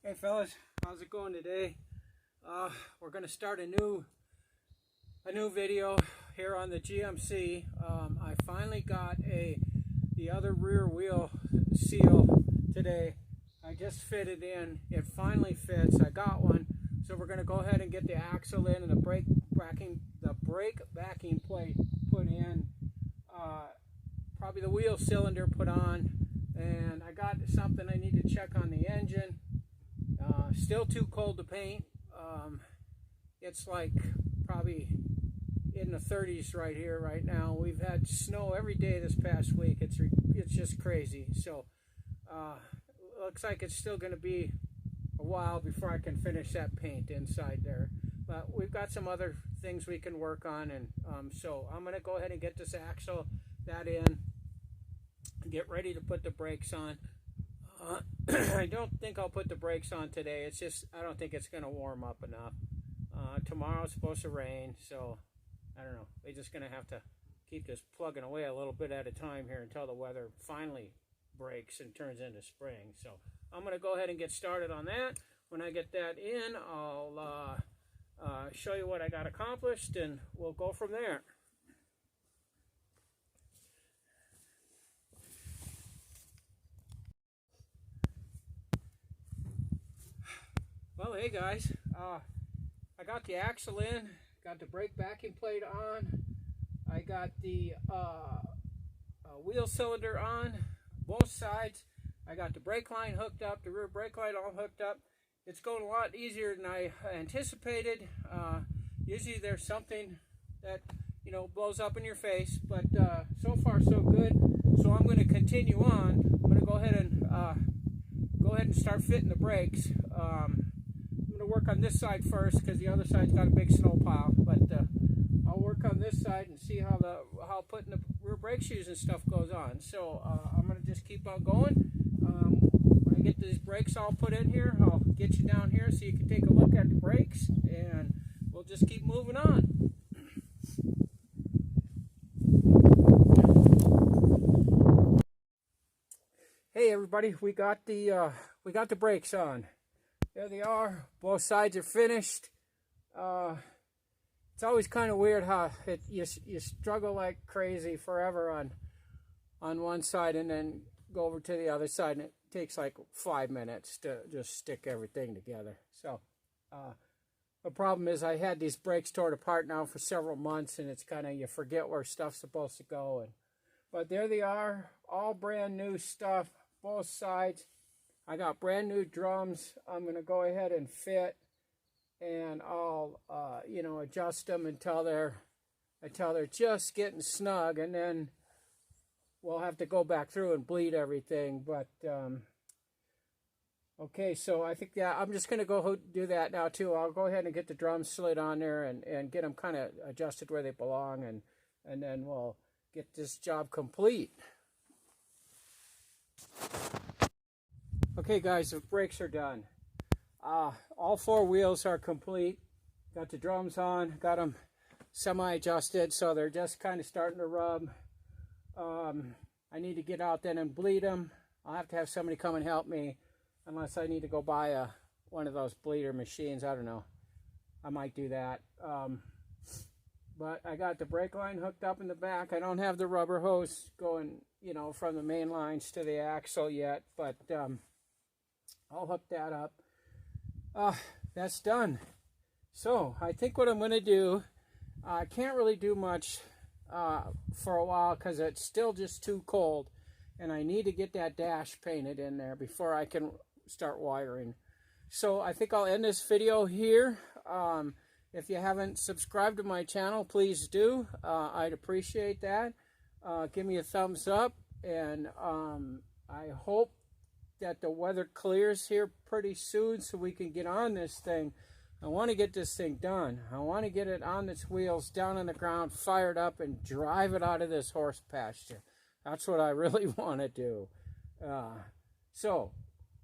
Hey fellas, how's it going today? We're going to start a new video here on the GMC. I finally got the other rear wheel seal today. I just fitted in. It finally fits. I got one. So we're going to go ahead and get the axle in and the brake backing plate put in. Probably the wheel cylinder put on. And I got something I need to check on the engine. Still too cold to paint. It's like probably in the 30s right here right now. We've had snow every day this past week. It's just crazy. So looks like it's still going to be a while before I can finish that paint inside there. But we've got some other things we can work on, and so I'm going to go ahead and get this axle in, get ready to put the brakes on. I don't think I'll put the brakes on today. It's just I don't think it's going to warm up enough. Tomorrow's supposed to rain, so I don't know. We're just going to have to keep this plugging away a little bit at a time here until the weather finally breaks and turns into spring. So I'm going to go ahead and get started on that. When I get that in, I'll show you what I got accomplished, and we'll go from there. Well, hey guys, I got the axle in, got the brake backing plate on, I got the wheel cylinder on, both sides. I got the brake line hooked up, the rear brake line all hooked up. It's going a lot easier than I anticipated. Usually there's something that, blows up in your face, but so far so good. So I'm going to continue on. I'm going to go ahead and start fitting the brakes. I'm going to work on this side first because the other side's got a big snow pile, but I'll work on this side and see how putting the rear brake shoes and stuff goes on. So I'm going to just keep on going. When I get these brakes all put in here, I'll get you down here so you can take a look at the brakes, and we'll just keep moving on. Hey everybody, we got the brakes on. There they are. Both sides are finished. It's always kind of weird how you struggle like crazy forever on one side and then go over to the other side, and it takes like 5 minutes to just stick everything together. So the problem is I had these brakes torn apart now for several months, and it's kind of, you forget where stuff's supposed to go. But there they are, all brand new stuff, both sides. I got brand new drums. I'm going to go ahead and fit, and I'll adjust them until they're just getting snug, and then we'll have to go back through and bleed everything. But okay, so I think I'm just going to go do that now too. I'll go ahead and get the drums slid on there and get them kind of adjusted where they belong, and then we'll get this job complete. Okay guys, the brakes are done. All 4 wheels are complete. Got the drums on, got them semi-adjusted, so they're just kind of starting to rub. I need to get out then and bleed them. I'll have to have somebody come and help me, unless I need to go buy one of those bleeder machines. I don't know. I might do that. But I got the brake line hooked up in the back. I don't have the rubber hose going, from the main lines to the axle yet, but I'll hook that up. That's done. So I think what I'm going to do, I can't really do much for a while because it's still just too cold, and I need to get that dash painted in there before I can start wiring. So I think I'll end this video here. If you haven't subscribed to my channel, please do. I'd appreciate that. Give me a thumbs up, and I hope that the weather clears here pretty soon so we can get on this thing. I want to get this thing done. I want to get it on its wheels, down on the ground, fired up, and drive it out of this horse pasture. That's what I really want to do. So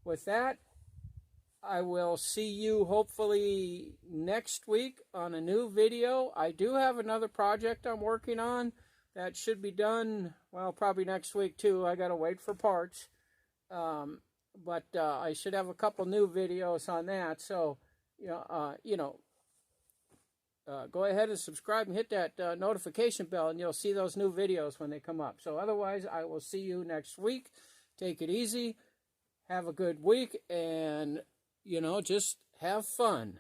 with that, I will see you hopefully next week on a new video. I do have another project I'm working on that should be done, well, probably next week too. I got to wait for parts. but I should have a couple new videos on that. So, go ahead and subscribe and hit that notification bell, and you'll see those new videos when they come up. So otherwise, I will see you next week. Take it easy. Have a good week, and, just have fun.